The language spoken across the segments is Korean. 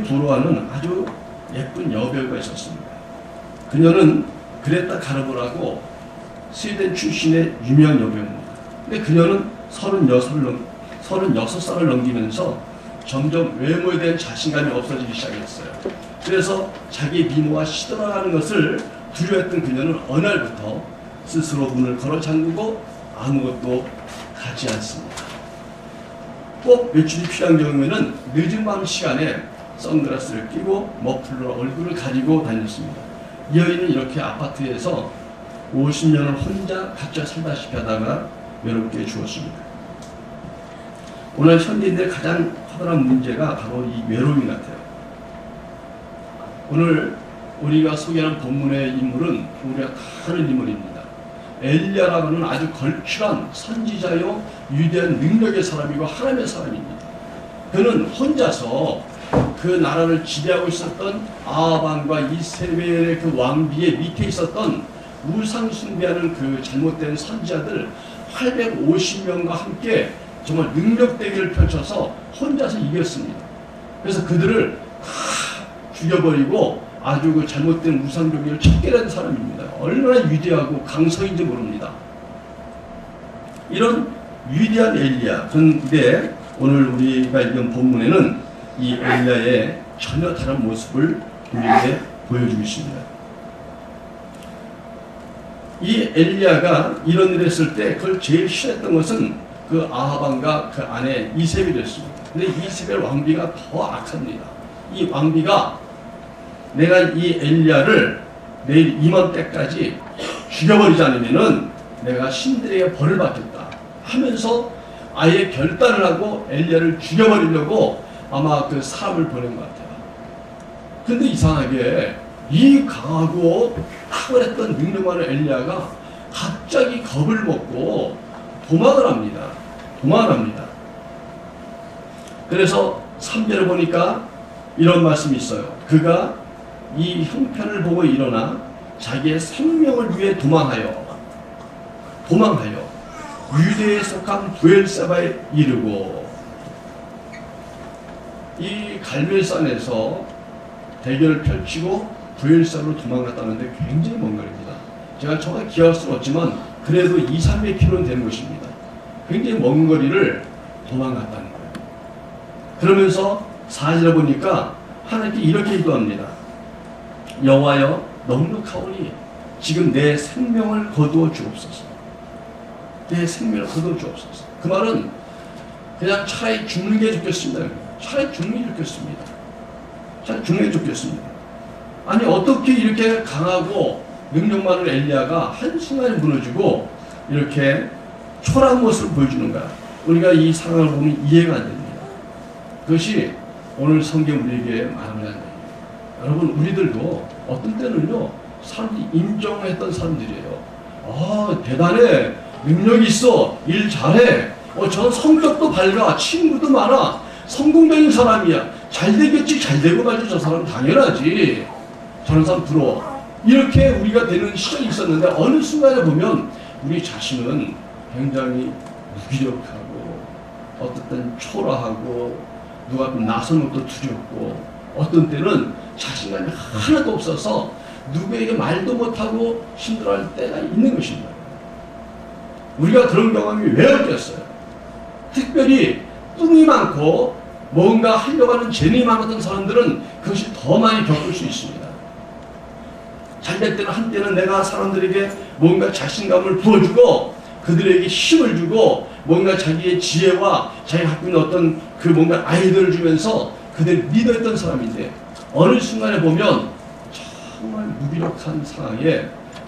부러워하는 아주 예쁜 여배우가 있었습니다. 그녀는 그레타 가르보라고 스웨덴 출신의 유명한 여배우입니다. 근데 그녀는 36살을 넘기면서 점점 외모에 대한 자신감이 없어지기 시작했어요. 그래서 자기 미모가 시들어가는 것을 두려워했던 그녀는 어느 날부터 스스로 문을 걸어 잠그고 아무것도 하지 않습니다. 꼭 외출이 필요한 경우에는 늦은 밤 시간에 선글라스를 끼고 머플러 얼굴을 가리고 다녔습니다. 이 여인은 이렇게 아파트에서 50년을 혼자 갇혀 살다시피 하다가 외롭게 죽었습니다. 오늘 현대인들의 가장 커다란 문제가 바로 이 외로움 같아요. 오늘 우리가 소개하는 본문의 인물은 우리가 다 아는 인물입니다. 엘리야라고 하는 아주 걸출한 선지자요 위대한 능력의 사람이고 하나님의 사람입니다. 그는 혼자서 그 나라를 지배하고 있었던 아합왕과 이세벨의 그 왕비의 밑에 있었던 우상 숭배하는 그 잘못된 선지자들 850명과 함께 정말 능력 대결을 펼쳐서 혼자서 이겼습니다. 그래서 그들을 다 죽여버리고 아주 그 잘못된 우상종교를 척결한 사람입니다. 얼마나 위대하고 강성인지 모릅니다. 이런 위대한 엘리야. 그런데 오늘 우리가 읽은 본문에는 이 엘리야의 전혀 다른 모습을 우리에게 보여주고 있습니다. 이 엘리야가 이런 일을 했을 때 그걸 제일 싫어했던 것은 그 아합왕과 그 아내 이세벨이었습니다. 근데 이세벨 왕비가 더 악합니다. 이 왕비가 내가 이 엘리야를 내일 이맘때까지 죽여버리지 않으면은 내가 신들에게 벌을 받겠다 하면서 아예 결단을 하고 엘리야를 죽여버리려고 아마 그 사람을 보낸 것 같아요. 근데 이상하게 이 강하고 탁월했던 능력 많은 엘리야가 갑자기 겁을 먹고 도망을 합니다. 그래서 3절을 보니까 이런 말씀이 있어요. 그가 이 형편을 보고 일어나 자기의 생명을 위해 도망하여 유대에 속한 브엘세바에 이르고, 이 갈멜산에서 대결을 펼치고 브엘세바로 도망갔다는데 굉장히 먼 거리입니다. 제가 정확히 기억할 수는 없지만 그래도 200~300km는 되는 곳입니다. 굉장히 먼 거리를 도망갔다는 거예요. 그러면서 4절에 보니까 하나님께 이렇게 기도합니다. 여호와여, 넉넉하오니 지금 내 생명을 거두어 주옵소서. 내 생명을 거두어 주옵소서. 그 말은 그냥 차라리 죽는 게 좋겠습니다. 차라리 죽는 게 좋겠습니다. 차라리 죽는 게 좋겠습니다. 아니 어떻게 이렇게 강하고 능력 많은 엘리야가 한순간에 무너지고 이렇게 초라한 모습을 보여주는가. 우리가 이 상황을 보면 이해가 안 됩니다. 그것이 오늘 성경 우리에게 말하는 거예요. 여러분, 우리들도 어떤 때는요, 사람들이 인정했던 사람들이에요. 아, 대단해. 능력이 있어. 일 잘해. 저는 성격도 밝아. 친구도 많아. 성공적인 사람이야. 잘 되겠지. 잘 되고 말지. 저 사람 당연하지. 저런 사람 부러워. 이렇게 우리가 되는 시절이 있었는데 어느 순간에 보면 우리 자신은 굉장히 무기력하고 어떤 때는 초라하고 누가 앞에 나서는 것도 두렵고 어떤 때는 자신감이 하나도 없어서 누구에게 말도 못하고 힘들어할 때가 있는 것입니다. 우리가 그런 경험이 왜 없겠어요? 특별히 꿈이 많고 뭔가 하려고 하는 재능이 많았던 사람들은 그것이 더 많이 겪을 수 있습니다. 잘될 때는 한때는 내가 사람들에게 뭔가 자신감을 부어주고 그들에게 힘을 주고 뭔가 자기의 지혜와 자기가 갖고 있는 어떤 그 뭔가 아이디어를 주면서 그들을 리더했던 사람인데 어느 순간에 보면 정말 무기력한 상황에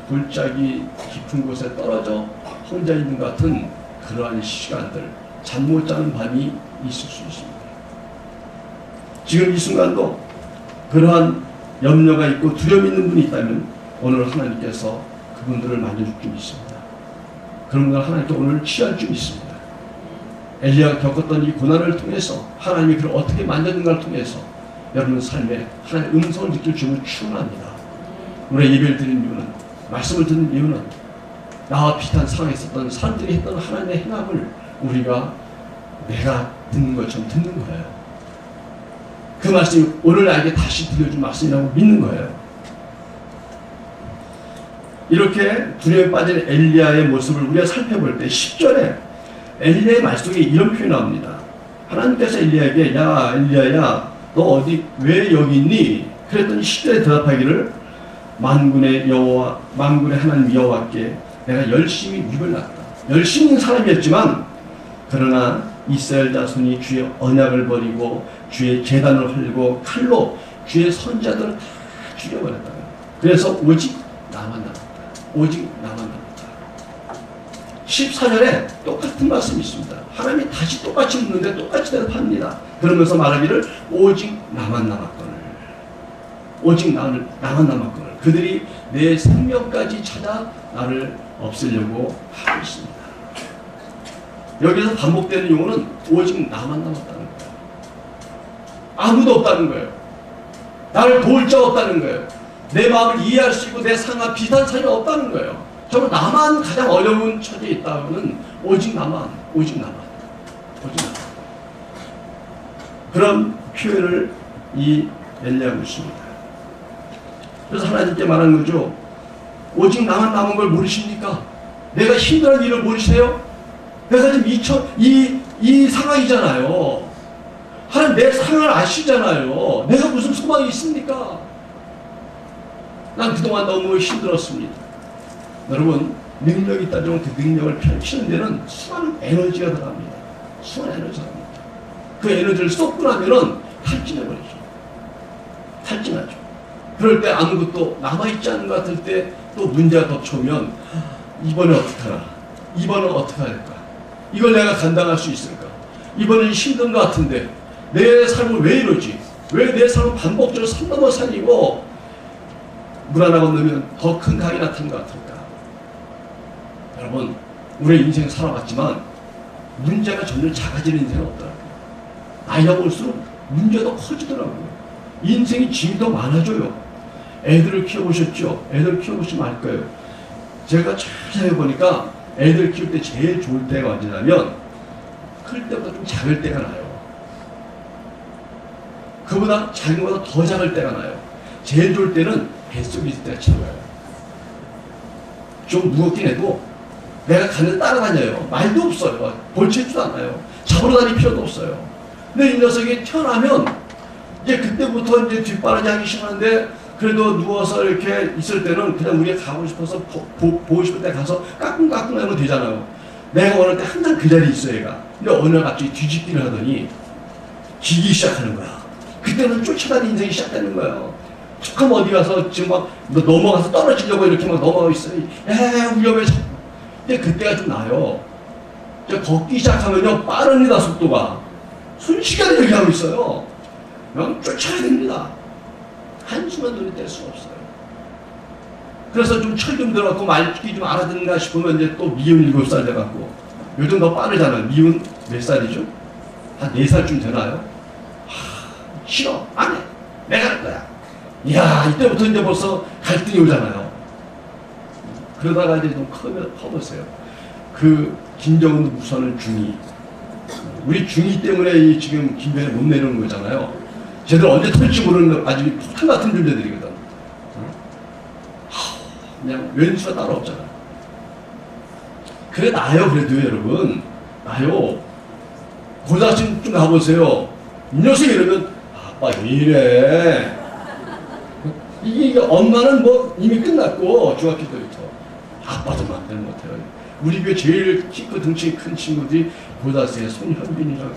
골짜기 깊은 곳에 떨어져 혼자 있는 것 같은 그러한 시간들, 잠 못 자는 밤이 있을 수 있습니다. 지금 이 순간도 그러한 염려가 있고 두려움이 있는 분이 있다면 오늘 하나님께서 그분들을 만져줄 줄 믿습니다. 그런 분들 하나님께 오늘 취할 줄 믿습니다. 엘리야가 겪었던 이 고난을 통해서 하나님이 그를 어떻게 만졌는가를 통해서 여러분 삶에 하나님의 음성을 느낄 줄을 축원합니다. 우리가 예배를 드리는 이유는, 말씀을 듣는 이유는 나와 비슷한 상황에 있었던 사람들이 했던 하나님의 행함을 우리가 내가 듣는 것처럼 듣는 거예요. 그 말씀이 오늘 나에게 다시 들려준 말씀이라고 믿는 거예요. 이렇게 두려움에 빠진 엘리야의 모습을 우리가 살펴볼 때 10절에 엘리야의 말 속에 이런 표현이 나옵니다. 하나님께서 엘리야에게 야 엘리야야 너 어디 왜 여기 있니? 그랬더니 10절에 대답하기를 만군의 하나님 여호와께 내가 열심히 윗을 났다. 열심히 있는 사람이었지만 그러나 이스라엘 자손이 주의 언약을 버리고 주의 제단을 헐고 칼로 주의 선자들을 다 죽여버렸다. 그래서 오직 나만 남았다. 오직 나만 남았다. 14절에 똑같은 말씀이 있습니다. 하나님이 다시 똑같이 묻는데 똑같이 대답합니다. 그러면서 말하기를 오직 나만 남았거늘. 오직 나만 남았거늘. 그들이 내 생명까지 찾아 나를 없애려고 하고 있습니다. 여기서 반복되는 용어는 오직 나만 남았다는 거예요. 아무도 없다는 거예요. 나를 도울 자 없다는 거예요. 내 마음을 이해할 수 있고 내 상황 비슷한 사람이 없다는 거예요. 정말 나만 가장 어려운 처지에 있다고는 오직 나만. 그런 표현을 이 엘리야가 있습니다. 그래서 하나님께 말하는 거죠. 오직 나만 남은 걸 모르십니까? 내가 힘들어하는 일을 모르세요? 내가 지금 이 상황이잖아요. 하나님 내 상황을 아시잖아요. 내가 무슨 소망이 있습니까? 난 그동안 너무 힘들었습니다. 여러분 능력이 있다면 그 능력을 펼치는 데는 수많은 에너지가 들어갑니다. 수많은 에너지가 들어갑니다. 그 에너지를 쏟고 나면은 탈진해버리죠. 탈진하죠. 그럴 때 아무것도 남아있지 않은 것 같을 때 또 문제가 덮쳐오면 이번에 어떡하나? 이번은 어떻게 할까? 이걸 내가 감당할 수 있을까? 이번엔 힘든 것 같은데 내 삶은 왜 이러지? 왜 내 삶은 반복적으로 산 넘어 산이고 물 하나 건너면 더 큰 강이 나타난 것 같을까? 여러분 우리 인생 살아봤지만 문제가 점점 작아지는 인생은 없더라고요. 나이가 먹을수록 문제도 커지더라고요. 인생이 짐이 더 많아져요. 애들을 키워보셨죠? 애들 키워보시면 알 거예요. 제가 자세히 보니까 애들 키울 때 제일 좋을 때가 언제냐면 클 때보다 좀 작을 때가 나요. 그보다 작은 것보다 더 작을 때가 나요. 제일 좋을 때는 뱃속에 있을 때가 최고예요. 좀 무겁긴 해도 내가 가는 데 따라다녀요. 말도 없어요. 볼치지도 않아요. 잡으러 다닐 필요도 없어요. 근데 이 녀석이 태어나면 이제 그때부터 이제 뒷바라지 하기 시작하는데 그래도 누워서 이렇게 있을 때는 그냥 우리가 가고 싶어서 보고 싶을 때 가서 까꿍까꿍 하면 되잖아요. 내가 원할 때 항상 그 자리에 있어 얘가. 근데 어느 날 갑자기 뒤집기를 하더니 기기 시작하는 거야. 그때는 쫓아다니는 인생이 시작되는 거예요. 툭하면 어디 가서 지금 막 넘어가서 떨어지려고 이렇게 막 넘어가고 있어요. 위험해. 근데 그때가 좀 나아요. 걷기 시작하면요 빠릅니다. 속도가. 순식간에 여기 하고 있어요. 그냥 쫓아야 됩니다. 한숨만 눈이 뗄 수가 없어요. 그래서 좀 철 좀 들어갖고 말귀 좀 알아듣는가 싶으면 이제 또 미운 7살 돼갖고 요즘 더 빠르잖아요. 미운 몇 살이죠? 한 4살쯤 되나요? 싫어. 안 해. 내가 할 거야. 이야 이때부터 이제 벌써 갈등이 오잖아요. 그러다가 이제 좀 커보세요. 그 김정은 무서는 중2. 우리 중2 때문에 이 지금 김변에 못 내려오는 거잖아요. 쟤들 언제 털지 모르는 아주 폭탄 같은 존재들이거든. 그냥 왼수가 따로 없잖아. 그래 나요. 그래도 여러분 나요. 고등학생 좀 가보세요. 이 녀석이 이러면 아빠 왜 이래. 이게 엄마는 뭐 이미 끝났고 중학교 때부터 아빠도 마음대로 못해요. 우리 교회 제일 키 크 등치 큰 친구들이 고등학생의 손현빈이라고.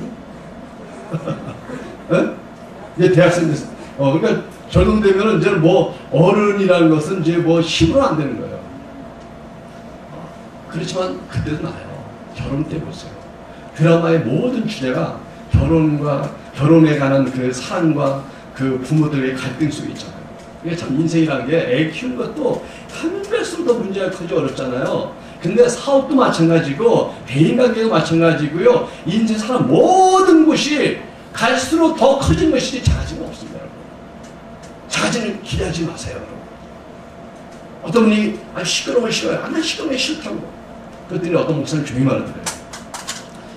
이제 대학생 됐어. 그러니까 젊은 되면은 이제 뭐 어른이라는 것은 이제 뭐 힘으로 안 되는 거예요. 그렇지만 그때도 나요. 결혼 때 보세요. 드라마의 모든 주제가 결혼에 관한 그 사랑과 그 부모들의 갈등 속에 있잖아요. 이게 참 인생이라는 게 애 키우는 것도 한 배수로 더 문제가 크지 어렵잖아요. 근데 사업도 마찬가지고 대인관계도 마찬가지고요. 인생 사람 모든 것이 갈수록 더 커진 것이지 작아지는 거 없습니다. 여러분. 작아지는 기대하지 마세요. 여러분. 어떤 분이 시끄러운 거 싫어요. 난 시끄러운 게 싫다고. 그랬더니 어떤 목사님 조용히 말하더래요.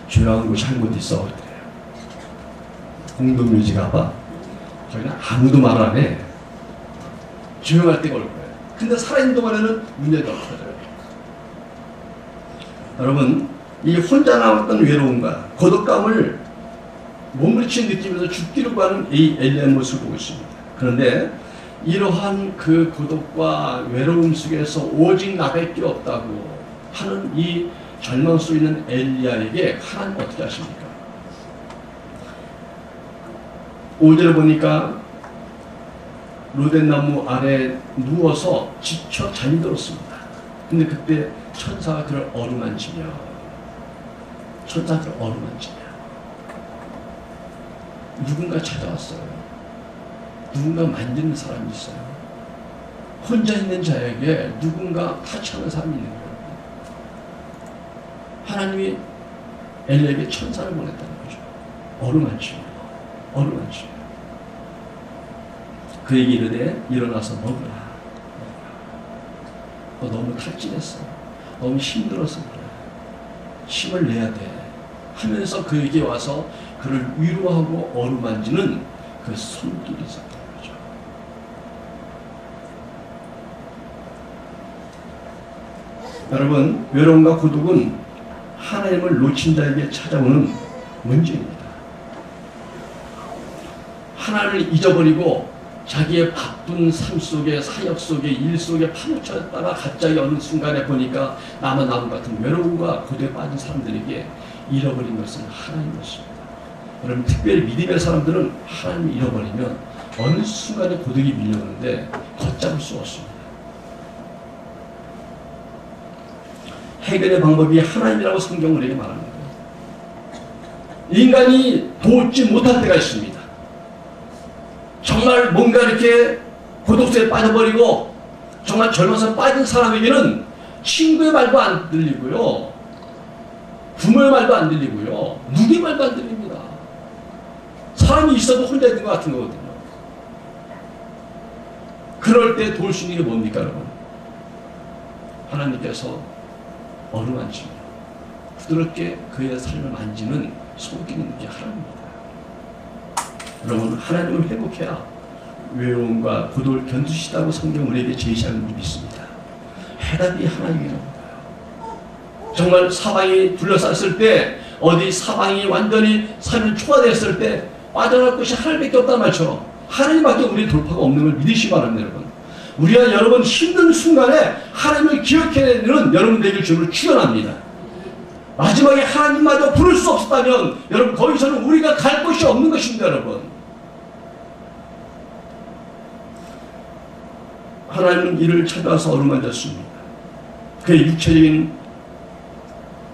조용한 곳이 한 곳 있어. 그래요. 공동묘지 가봐. 저희는 아무도 말 안 해. 조용할 때가 올 거예요. 근데 살아있는 동안에는 문제가 터져요. 여러분, 이 혼자 남았던 외로움과 고독감을 몸부림치는 느낌에서 죽기로 하는 이 엘리야의 모습을 보고 있습니다. 그런데 이러한 그 고독과 외로움 속에서 오직 나밖에 없다고 하는 이 절망 속에 있는 엘리야에게 하나님 어떻게 하십니까? 5절에 보니까 로덴나무 아래 누워서 지쳐 잠이 들었습니다. 근데 그때 천사가 그를 어루만지며 누군가 찾아왔어요. 누군가 만지는 사람이 있어요. 혼자 있는 자에게 누군가 타치하는 사람이 있는 거예요. 하나님이 엘리야에게 천사를 보냈다는 거죠. 어루만지며 그에게 이르되 일어나서 먹으라. 너 너무 탈진했어. 너무 힘들어서 그래. 힘을 내야 돼. 하면서 그에게 와서 그를 위로하고 어루만지는 그 손길이 있었던 거죠. 여러분, 외로움과 고독은 하나님을 놓친 자에게 찾아오는 문제입니다. 하나님을 잊어버리고 자기의 바쁜 삶 속에, 사역 속에, 일 속에 파묻혔다가 갑자기 어느 순간에 보니까 나만 남은 같은 외로움과 고독에 빠진 사람들에게 잃어버린 것은 하나님이었습니다. 여러분, 특별히 믿음의 사람들은 하나님을 잃어버리면 어느 순간에 고독이 밀려오는데 걷잡을 수 없습니다. 해결의 방법이 하나님이라고 성경은 우리에게 말합니다. 인간이 돕지 못할 때가 있습니다. 정말 뭔가 이렇게 고독수에 빠져버리고 정말 젊어서 빠진 사람에게는 친구의 말도 안 들리고요, 부모의 말도 안 들리고요, 누구의 말도 안 들립니다. 사람이 있어도 혼자 있는 것 같은 거거든요. 그럴 때 도울 수 있는 게 뭡니까, 여러분? 하나님께서 어루만지며 부드럽게 그의 삶을 만지는 손길이 있는 게 하나님입니다. 여러분, 하나님을 회복해야 외로움과 고독을 견디시다고 성경 우리에게 제시하는 줄 믿습니다. 해답이 하나님이라고 봐요. 정말 사방이 둘러쌌을 때, 어디 사방이 완전히 삶이 초과되었을 때 빠져나갈 것이 하나님밖에 없단 말처럼 하나님밖에 우리의 돌파가 없는 걸 믿으시기 바랍니다. 여러분, 우리가 여러분 힘든 순간에 하나님을 기억해내는 여러분 되길 주를 축원합니다. 마지막에 하나님마저 부를 수 없었다면 여러분 거기서는 우리가 갈 곳이 없는 것입니다. 여러분, 하나님은 이를 찾아와서 어루만졌습니다. 그의 육체적인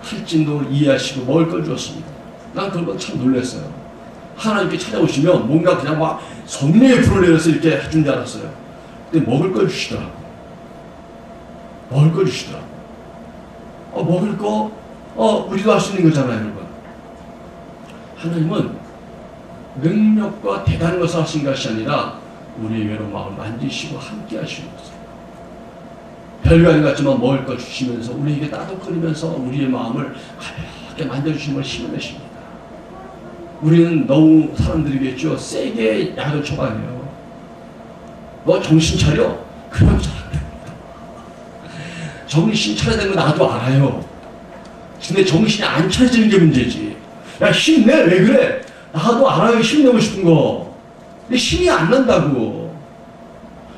탈진도 이해하시고 먹을 걸 주었습니다. 난 그런 참 놀랐어요. 하나님께 찾아오시면 뭔가 그냥 막 성령의 불을 내려서 이렇게 해준 줄 알았어요. 근데 먹을 걸 주시더라고. 먹을 거 우리도 할 수 있는 거잖아요, 여러분. 하나님은 능력과 대단한 것을 하신 것이 아니라 우리의 외로운 마음을 만지시고 함께 하시는 것을. 별거 아닌 것 같지만 먹을 거 주시면서 우리에게 따뜻거리면서 우리의 마음을 가볍게 만져주시는 걸 힘을 내십니다. 우리는 너무 사람들이겠죠. 세게 약을 처방해요. 너 정신 차려? 그러면 잘 안 됩니다. 정신 차려야 되는 거 나도 알아요. 근데 정신이 안 차려지는 게 문제지. 야, 힘내? 왜 그래? 나도 알아요. 힘내고 싶은 거. 근데 힘이 안 난다고.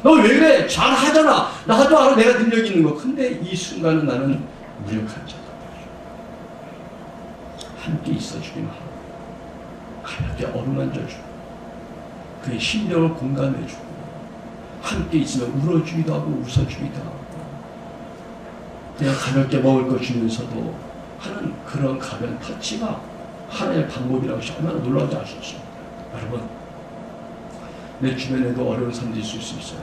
너 왜 그래? 잘 하잖아. 나도 알아. 내가 능력이 있는 거. 근데 이 순간은 나는 무력한 자다. 함께 있어주기만 하고 가볍게 어루만져주고 그의 심령을 공감해주고 함께 있으면 울어주기도 하고 웃어주기도 하고 그냥 가볍게 먹을 거 주면서도 하는 그런 가벼운 터치가 하나의 방법이라고 해서 얼마나 놀라운지 알 수 있습니다. 여러분, 내 주변에도 어려운 사람들이 있을 수 있어요.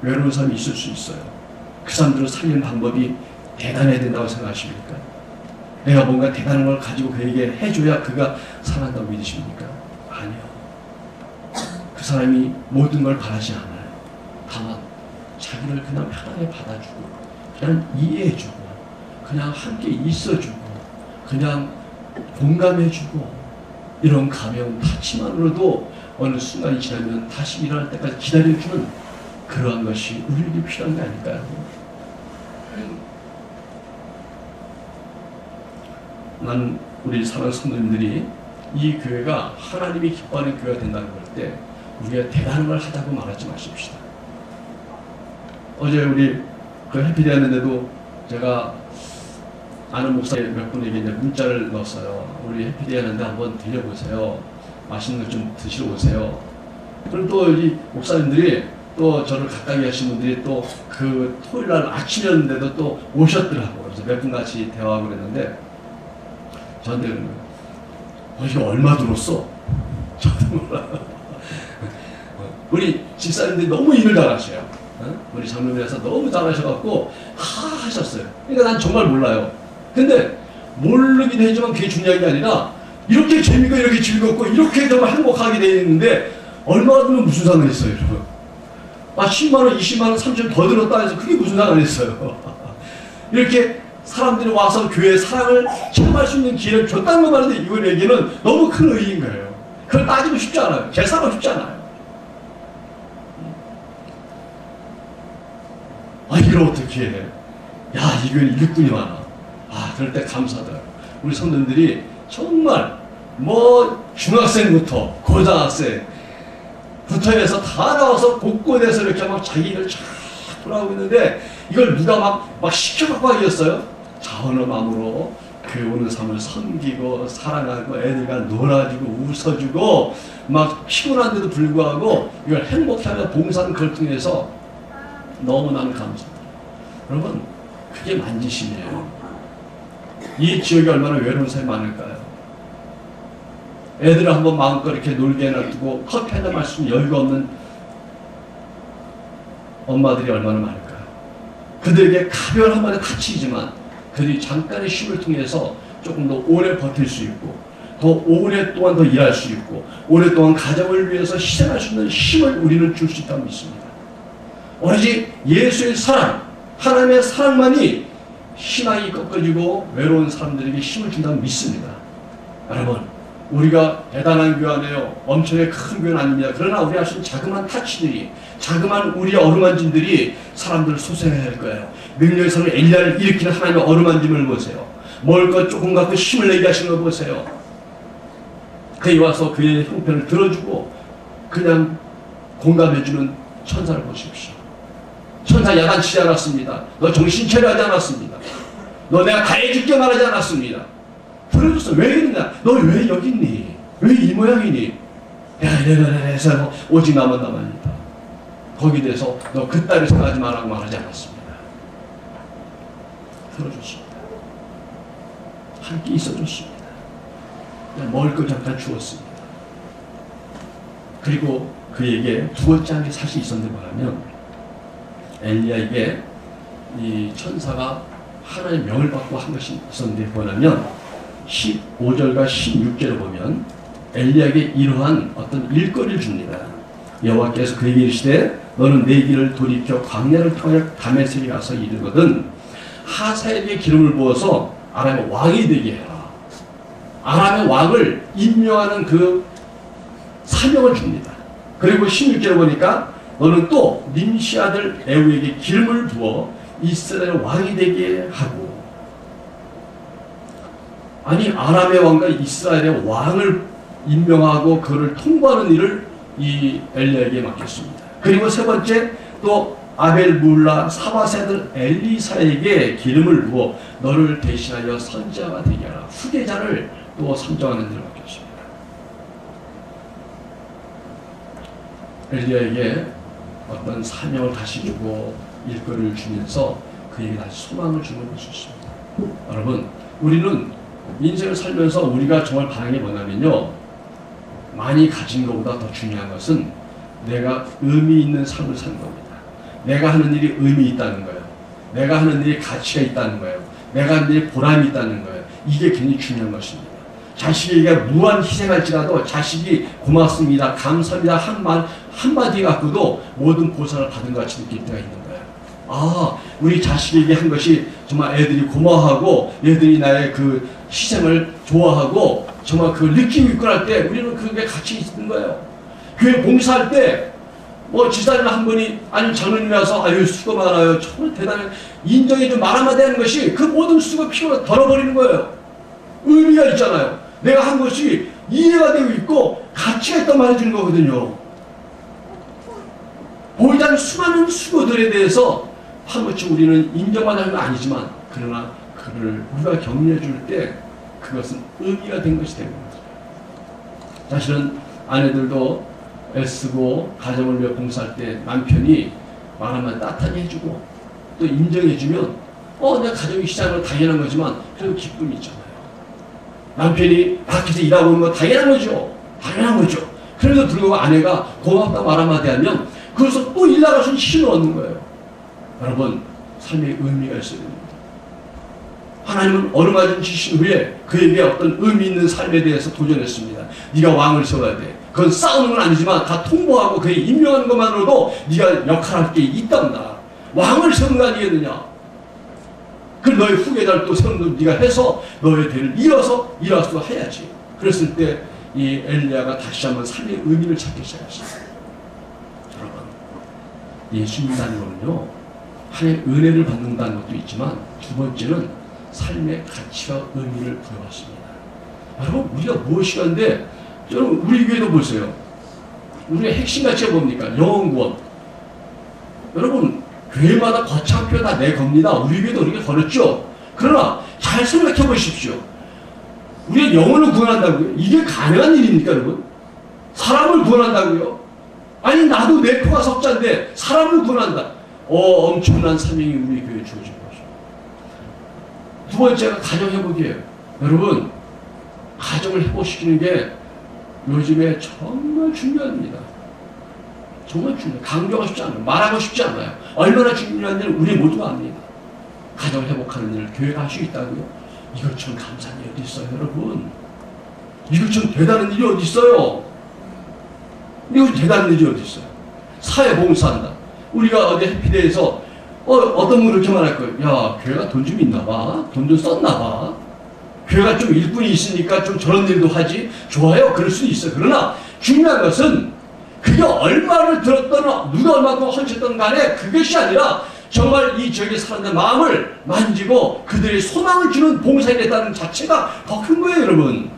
외로운 사람이 있을 수 있어요. 그 사람들을 살리는 방법이 대단해야 된다고 생각하십니까? 내가 뭔가 대단한 걸 가지고 그에게 해줘야 그가 살아난다고 믿으십니까? 아니요. 그 사람이 모든 걸 바라지 않아요. 다만 자기를 그냥 편하게 받아주고 그냥 이해해주고 그냥 함께 있어주고 그냥 공감해주고 이런 가벼운 타치만으로도 어느 순간이 지나면 다시 일어날 때까지 기다려주는 그러한 것이 우리에게 필요한 게 아닐까요? 난 우리 사랑하는 성도님들이 이 교회가 하나님이 기뻐하는 교회가 된다는 걸 때 우리가 대단한 걸 하자고 말하지 마십시다. 어제 우리 그 해피데이 하는데도 제가 아는 목사 몇 분에게 이제 문자를 넣었어요. 우리 해피데이 하는데 한번 들려보세요. 맛있는 거 좀 드시러 오세요. 그럼 또 이 목사님들이 또 저를 가까이 하신 분들이 또 그 토요일 날 아침이었는데도 또 오셨더라고요. 그래서 몇 분 같이 대화하고 그랬는데 저한테 그러는 거예요. 이거 얼마 들었어? 저도 몰라요. 우리 집사님들이 너무 일을 잘하셔요. 우리 장로님께서 너무 잘하셔갖고 하셨어요. 그러니까 난 정말 몰라요. 근데 모르긴 하지만 그게 중요한 게 아니라 이렇게 재미가 이렇게 즐겁고 이렇게 정말 행복하게 되어 있는데 얼마나 들면 무슨 상관이 있어요, 여러분? 10만원, 20만원, 30만 더 들었다 해서 그게 무슨 상관이 있어요? 이렇게 사람들이 와서 교회의 사랑을 체험할 수 있는 기회를 줬다는 것만 해도 이거에게는 너무 큰 의의인 거예요. 그걸 따지고 싶지 않아요. 계산하고 싶지 않아요. 이걸 어떻게 해? 이건 일꾼이 많아. 그럴 때 감사하더라고요. 우리 성도님들이 정말 중학생부터 고등학생 부터 해서 다 나와서 곳곳에서 이렇게 막 자기 일을 쫙 돌아오고 있는데 이걸 누가 막 시켜갖고 하겠어요? 자원의 마음으로 그 오는 삶을 섬기고 사랑하고 애들과 놀아주고 웃어주고 막 피곤한데도 불구하고 이걸 행복하며 봉사하는 걸 통해서 너무나는 감사합니다. 여러분, 그게 만지심이에요. 이 지역이 얼마나 외로운 사람이 많을까요? 애들을 한번 마음껏 이렇게 놀게 놔두고 커피 한잔 마실 수 있는 여유가 없는 엄마들이 얼마나 많을까요? 그들에게 가벼운 한마디 타치이지만 그들이 잠깐의 쉼을 통해서 조금 더 오래 버틸 수 있고 더 오랫동안 더 일할 수 있고 오랫동안 가정을 위해서 희생할 수 있는 힘을 우리는 줄 수 있다고 믿습니다. 오로지 예수의 사랑, 하나님의 사랑만이 신앙이 꺾어지고 외로운 사람들에게 힘을 준다고 믿습니다. 여러분, 우리가 대단한 교회 아니에요. 엄청나게 큰 교회는 아닙니다. 그러나 우리 하신 자그마한 타치들이, 자그마한 우리의 어루만짐들이 사람들을 소생해야 할 거예요. 능력에서는 엘리야를 일으키는 하나님의 어루만짐을 보세요. 먹을 것 조금 갖고 힘을 내게 하시는 거 보세요. 그에 와서 그의 형편을 들어주고 그냥 공감해주는 천사를 보십시오. 천사 야단치지 않았습니다. 너 정신 차려하지 않았습니다. 너 내가 다 해줄게 말하지 않았습니다. 들어줬어. 왜 이러냐? 너 왜 여기 있니? 왜 이 모양이니? 해서 오직 나만 남아있다. 거기에 대해서 너 그따위 생각하지 말라고 말하지 않았습니다. 들어줬습니다. 함께 있어줬습니다. 먹을 거 잠깐 주었습니다. 그리고 그에게 두 번째 한 게 사실 있었는데 뭐냐면 엘리야에게 이 천사가 하나님의 명을 받고 한 것이 있었는데 뭐냐면 15절과 16절을 보면 엘리야에게 이러한 어떤 일거리를 줍니다. 여호와께서 그에게 이르시되 너는 내 길을 돌이켜 광야를 통하여 다메섹에 가서 이르거든 하사엘에게 기름을 부어서 아람의 왕이 되게 해라. 아람의 왕을 임명하는 그 사명을 줍니다. 그리고 16절에 보니까 너는 또 님시 아들 에후에게 기름을 부어 이스라엘 왕이 되게 하고 아니 아람의 왕과 이스라엘의 왕을 임명하고 그를 통과하는 일을 이 엘리야에게 맡겼습니다. 그리고 세 번째 또 아벨 물라 사바세 아들 엘리사에게 기름을 부어 너를 대신하여 선지자가 되게 하라. 후계자를 또 선정하는 일을 맡겼습니다. 엘리야에게 어떤 사명을 다시 주고 일거리를 주면서 그에게 다시 소망을 주는 것이 있습니다. 여러분, 우리는 인생을 살면서 우리가 정말 바라는 게 뭐냐면요, 많이 가진 것보다 더 중요한 것은 내가 의미 있는 삶을 사는 겁니다. 내가 하는 일이 의미 있다는 거예요. 내가 하는 일이 가치가 있다는 거예요. 내가 하는 일이 보람이 있다는 거예요. 이게 굉장히 중요한 것입니다. 자식에게 무한 희생할지라도 자식이 고맙습니다, 감사합니다 한마디 갖고도 모든 보상을 받은 것 같이 느낄 때가 있는 거예요. 우리 자식에게 한 것이 정말 애들이 고마워하고 애들이 나의 그 희생을 좋아하고 정말 그걸 느끼고 있고 할 때 우리는 그게 같이 있는 거예요. 교회 봉사할 때 뭐 지사님 한 분이 아니면 장로님이 와서 아유 수고 많아요. 정말 대단해. 인정해 좀 말 한마디 하는 것이 그 모든 수고 피곤을 덜어버리는 거예요. 의미가 있잖아요. 내가 한 것이 이해가 되고 있고 가치가 있다고 말해주는 거거든요. 보이지 않는 수많은 수고들에 대해서 한번쯤 우리는 인정받는 건 아니지만 그러나 그를 우리가 격려해 줄 때 그것은 의미가 된 것이 되는 거죠. 사실은 아내들도 애쓰고 가정을 위해 봉사할 때 남편이 말 한마디 따뜻하게 해주고 또 인정해주면 내가 가정이 시작은 당연한 거지만 그래도 기쁨이 있잖아요. 남편이 밖에서 일하고 있는 건 당연한 거죠. 당연한 거죠. 그래도 불구하고 아내가 고맙다고 말 한마디 하면 그래서 또 일 나갈 수 있는 힘을 얻는 거예요. 여러분, 삶의 의미가 있어야 됩니다. 하나님은 어루만진 지신 후에 그에게 어떤 의미 있는 삶에 대해서 도전했습니다. 네가 왕을 세워야 돼. 그건 싸우는 건 아니지만 다 통보하고 그에 임명하는 것만으로도 네가 역할할 게 있단다. 왕을 세우는 거 아니겠느냐. 그 너의 후계자를 또 세우는 거 네가 해서 너의 대를 이어서 일할 수 해야지. 그랬을 때 이 엘리야가 다시 한번 삶의 의미를 찾기 시작했습니다. 여러분, 예수 믿는다는 것은요, 하나님의 은혜를 받는다는 것도 있지만 두 번째는 삶의 가치와 의미를 부여받습니다. 여러분, 우리가 무엇이간데 여러분 우리 교회도 보세요. 우리의 핵심 가치가 뭡니까? 영혼구원. 여러분 교회마다 거창표 다 내 겁니다. 우리 교회도 그렇게 걸었죠. 그러나 잘 생각해 보십시오. 우리가 영혼을 구원한다고요? 이게 가능한 일입니까 여러분? 사람을 구원한다고요? 아니 나도 내 코가 석자인데 사람을 구원한다. 엄청난 사명이 우리 교회에 주어진 거죠. 두 번째가 가정회복이에요. 여러분 가정을 회복시키는 게 요즘에 정말 중요합니다. 정말 중요해요. 강조하고 싶지 않아요. 말하고 싶지 않아요. 얼마나 중요한지 우리 모두가 압니다. 가정을 회복하는 일을 교회가 할 수 있다고요? 이것처럼 감사한 일이 어디 있어요 여러분? 이것처럼 대단한 일이 어디 있어요? 이거 대단한 일이 어디 있어요? 사회봉사한다. 우리가 어디 해피데이에서 어떤 분을 그렇게 말할 거예요. 야 교회가 돈 좀 있나 봐. 돈 좀 썼나 봐. 교회가 좀 일꾼이 있으니까 좀 저런 일도 하지. 좋아요. 그럴 수 있어요. 그러나 중요한 것은 그게 얼마를 들었던 누가 얼마큼 헌신했던 간에 그것이 아니라 정말 이 지역의 사람들의 마음을 만지고 그들의 소망을 주는 봉사에 됐다는 자체가 더 큰 거예요 여러분.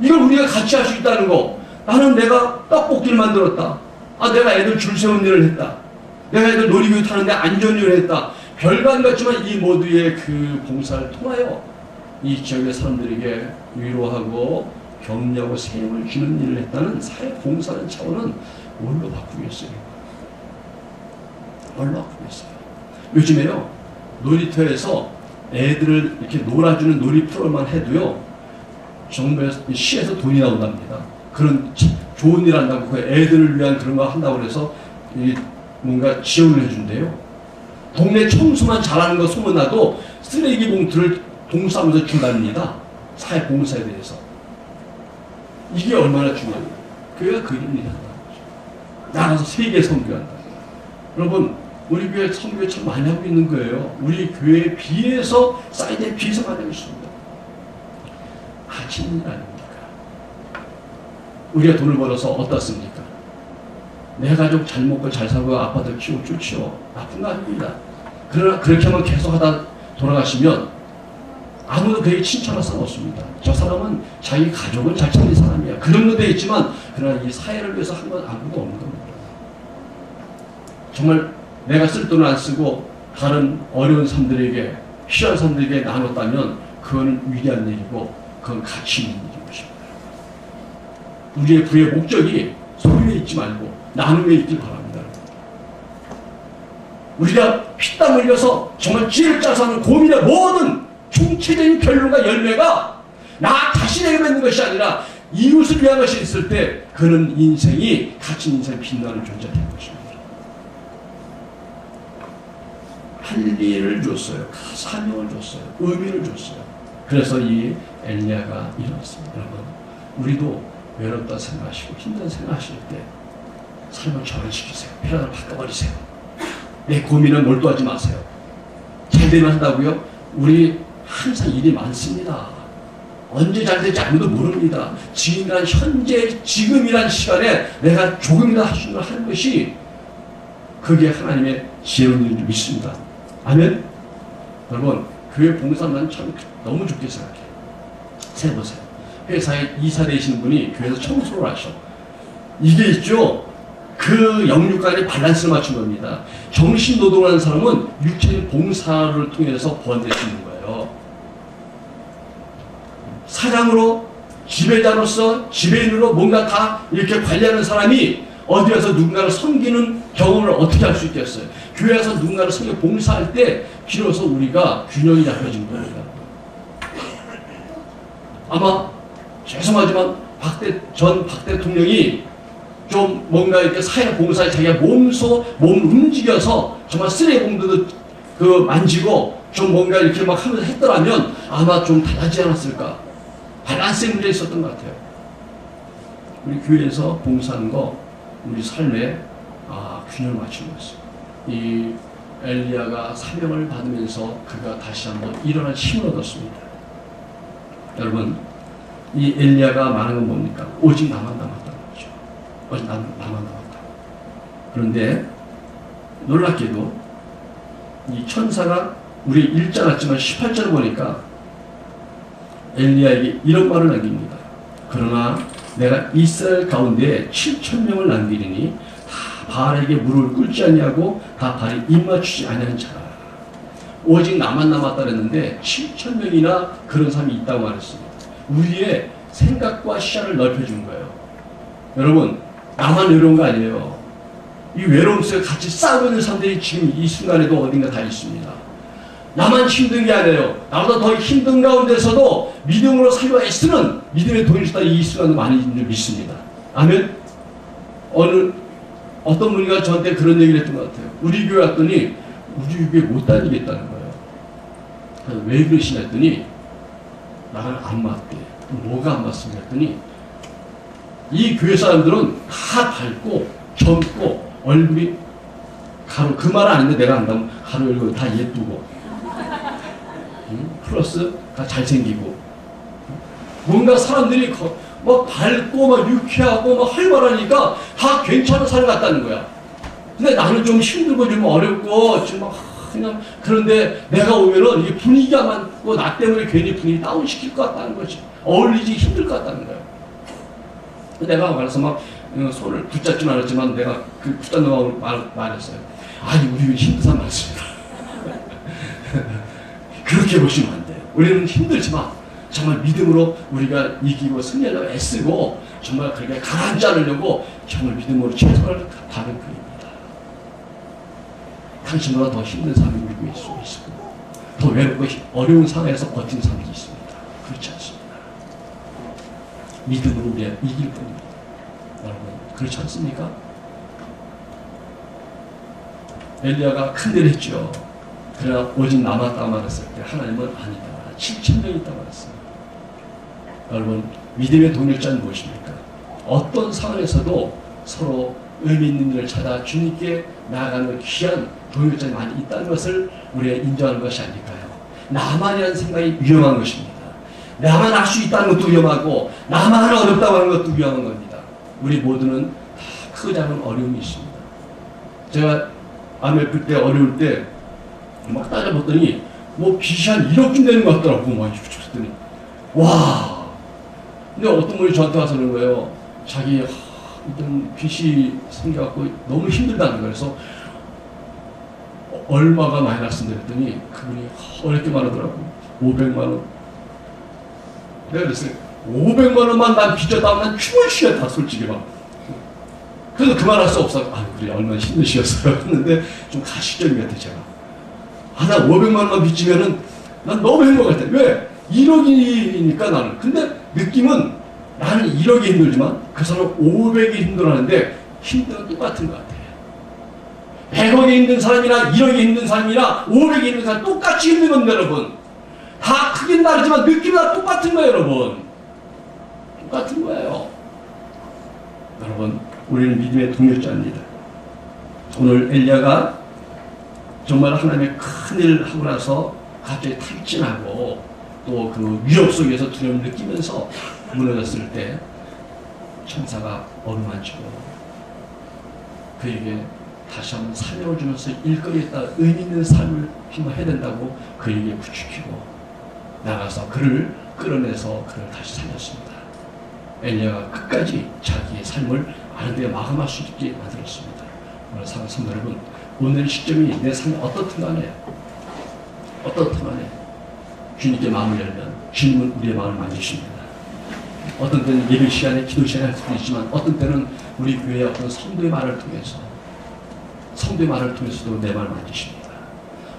이걸 우리가 같이 할 수 있다는 거. 나는 내가 떡볶이를 만들었다. 내가 애들 줄 세운 일을 했다. 내가 애들 놀이기구 타는데 안전일을 했다. 별반 같지만 이 모두의 그 봉사를 통하여 이 지역의 사람들에게 위로하고 격려하고 세움을 주는 일을 했다는 사회 봉사의 차원은 뭘로 바꾸겠어요? 뭘로 바꾸겠어요? 요즘에요 놀이터에서 애들을 이렇게 놀아주는 놀이 프로그램만 해도요 정부에서 시에서 돈이 나온답니다. 그런 좋은 일 한다고 그 애들을 위한 그런 거 한다고 해서 뭔가 지원을 해준대요. 동네 청소만 잘하는 거 소문나도 쓰레기 봉투를 동사무소 준답니다. 사회 봉사에 대해서. 이게 얼마나 중요합니까? 교회가 그 일을 한다는 거죠. 나가서 세계 선교한다. 여러분, 우리 교회 선교 참 많이 하고 있는 거예요. 우리 교회에 비해서, 사이즈에 비해서 많이 하고 있습니다. 가치 있는 일 아닙니까? 우리가 돈을 벌어서 어떻습니까? 내 가족 잘 먹고 잘 살고 아빠들 키우고 좋죠. 나쁜 거 아닙니다. 그러나 그렇게만 계속 하다 돌아가시면 아무도 그에게 칭찬할 사람 없습니다. 저 사람은 자기 가족을 잘 찾는 사람이야. 그 정도 되어 있지만 그러나 이 사회를 위해서 한 건 아무도 없는 겁니다. 정말 내가 쓸 돈을 안 쓰고 다른 어려운 사람들에게 필요한 사람들에게 나눴다면 그거는 위대한 일이고 그건 가치 있는 일인 것입니다. 우리의 부의 목적이 소유에 있지 말고 나눔에 있길 바랍니다. 우리가 피땀 흘려서 정말 지혜를 짜서 하는 고민의 모든 총체적인 결론과 열매가 나 자신에게 맺는 것이 아니라 이웃을 위한 것이 있을 때 그는 인생이 가치 인생이 빛나는 존재가 된 것입니다. 할 일을 줬어요. 사명을 줬어요. 의미를 줬어요. 그래서 이 엘리야가 일어났습니다. 여러분, 우리도 외롭다 생각하시고 힘든 생각하실 때 삶을 전환시키세요. 편안을 바꿔버리세요. 내 고민은 몰두하지 마세요. 잘 되면 한다고요? 우리 항상 일이 많습니다. 언제 잘 될지 아무도 모릅니다. 지금이란 현재, 지금이란 시간에 내가 조금이라도 할 수 있는 걸 하는 것이 그게 하나님의 지혜로운 일인 줄 믿습니다. 아멘? 여러분, 교회 봉사는 참 너무 좋게 생각해요. 생각해보세요. 회사에 이사 되시는 분이 교회에서 청소를 하셔. 이게 있죠? 그 영육간의 밸런스를 맞춘 겁니다. 정신 노동하는 사람은 육체적인 봉사를 통해서 보완될 수 있는 거예요. 사장으로, 지배자로서, 지배인으로 뭔가 다 이렇게 관리하는 사람이 어디 가서 누군가를 섬기는 경험을 어떻게 할 수 있겠어요? 교회에서 누군가를 섬겨 봉사할 때 비로소 우리가 균형이 잡혀진 겁니다. 아마 죄송하지만 전 박 대통령이 좀 뭔가 이렇게 사회 봉사에 자기가 몸을 움직여서 정말 쓰레기 봉투도 만지고 좀 뭔가 이렇게 막 하면서 했더라면 아마 좀 달라지지 않았을까. 밸런스의 문제 있었던 것 같아요. 우리 교회에서 봉사하는 거 우리 삶에 균형을 맞추는 것이죠. 이 엘리야가 사명을 받으면서 그가 다시 한번 일어날 힘을 얻었습니다. 여러분, 이 엘리야가 말하는 건 뭡니까? 오직 나만 남았다는 거죠. 오직 나만 남았다. 그런데 놀랍게도 이 천사가 우리 1장 같지만 18절을 보니까 엘리야에게 이런 말을 남깁니다. 그러나 내가 이스라엘 가운데 7,000명을 남기리니 다 바알에게 무릎을 꿇지 아니하고 다 바알에 입맞추지 아니하는 자라. 오직 나만 남았다 그랬는데 7,000명이나 그런 사람이 있다고 말했습니다. 우리의 생각과 시야를 넓혀준 거예요. 여러분, 나만 외로운 거 아니에요. 이 외로움 속에 같이 싸우고 있는 사람들이 지금 이 순간에도 어딘가 다 있습니다. 나만 힘든 게 아니에요. 나보다 더 힘든 가운데서도 믿음으로 살려 애쓰는 믿음의 동일시다 이 순간도 많이 있는 줄 믿습니다. 아멘? 어떤 분이가 저한테 그런 얘기를 했던 것 같아요. 우리 교회 왔더니 우리 교회 못 다니겠다는 거예요. 그래서 왜 그러시냐 했더니 나랑 안 맞대. 뭐가 안 맞습니까? 했더니 이 교회 사람들은 다 밝고 젊고 얼굴이 가로, 그 말은 아닌데 내가 안다면 가로 열고 다 예쁘고 플러스 다 잘생기고 뭔가 사람들이 막 밝고 막 유쾌하고 막 활발하니까 다 괜찮은 사람 같다는 거야. 근데 나는 좀 힘들고 좀 어렵고 좀 막 그냥 그런데 내가 오면은 이게 분위기가 많고 나 때문에 괜히 분위기 다운시킬 것 같다는 거지. 어울리지 힘들 것 같다는 거야. 내가 말해서 막 손을 붙잡지는 않았지만 내가 그 붙잡는 말했어요. 아니 우리 힘든 사람 많습니다. 그렇게 보시면 안 돼요. 우리는 힘들지만 정말 믿음으로 우리가 이기고 승리하려고 애쓰고 정말 그렇게 가라앉지 않으려고 정말 믿음으로 최선을 다하는 그입니다. 당신보다 더 힘든 사람이 우리 교회에 있고 더 외롭고 어려운 상황에서 버틴 사람이 있습니다. 그렇지 않습니다. 믿음으로 우리가 이길 뿐입니다. 여러분 그렇지 않습니까? 엘리야가 큰 데를 했죠. 그러나 오직 남았다고 말했을 때 하나님은 아니다. 7,000명이 있다고 말했어요. 여러분 믿음의 동력자는 무엇입니까? 어떤 상황에서도 서로 의미 있는 일을 찾아 주님께 나아가는 귀한 동력자가 많이 있다는 것을 우리가 인정하는 것이 아닐까요? 나만이라는 생각이 위험한 것입니다. 나만 할 수 있다는 것도 위험하고 나만 어렵다고 하는 것도 위험한 겁니다. 우리 모두는 다 크고 작은 어려움이 있습니다. 제가 암 아플 때 어려울 때 막 따져봤더니 뭐 빚이 한 1억쯤 되는 것 같더라고. 막 그랬더니 와. 근데 어떤 분이 저한테 와서 그런 거예요. 자기 어떤 빚이 생겨갖고 너무 힘들다는 거예요. 그래서 얼마가 많이 났습니다 그랬더니 그분이 어렵게 말하더라고. 500만 원. 내가 그랬어요. 500만 원만 난 빚졌다면 난 춤을 쉬었다 솔직히 막. 그래서 그만할 수 없어. 그래 얼마나 힘드시겠어요. 했는데 좀 가식적인 것 같아 제가. 나 500만 원만 빚지면은 난 너무 행복할 때. 왜? 1억이니까 나는. 근데 느낌은 나는 1억이 힘들지만 그 사람은 500이 힘들어하는데 힘든 똑같은 것 같아요. 100억이 힘든 사람이나 1억이 힘든 사람이나 500이 힘든 사람 똑같이 힘든 겁니다 여러분. 다 크긴 다르지만 느낌이 다 똑같은 거예요 여러분. 똑같은 거예요. 여러분 우리는 믿음의 동력자입니다. 오늘 엘리야가 정말 하나님의 큰 일을 하고 나서 갑자기 탈진하고 또 그 위협 속에서 두려움을 느끼면서 무너졌을 때 천사가 어루만지고 그에게 다시 한번 사명을 주면서 일거리에 따라 의미 있는 삶을 한번 해야 된다고 그에게 부추기고 나가서 그를 끌어내서 그를 다시 살렸습니다. 엘리야가 끝까지 자기의 삶을 아는데 마감할 수 있게 만들었습니다. 오늘 사랑하는 성도 여러분, 오늘 시점이 내 삶이 어떻든 간에 주님께 마음을 열면 주님은 우리의 마음을 만지십니다. 어떤 때는 예배 시간에 기도 시간에 할 수도 있지만 어떤 때는 우리 교회의 어떤 성도의 말을 통해서도 내 마음을 만지십니다.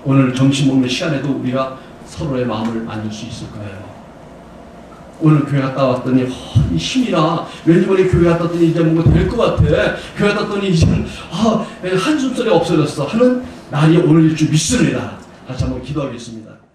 오늘 점심 먹는 시간에도 우리가 서로의 마음을 만질 수 있을 거예요. 오늘 교회 갔다 왔더니 이 힘이나 왠지 모르게 교회 갔다 왔더니 이제 뭔가 될 것 같아. 교회 갔다 왔더니 이제 한숨소리 없어졌어 하는 날이 오늘일 줄 믿습니다. 다시 한번 기도하겠습니다.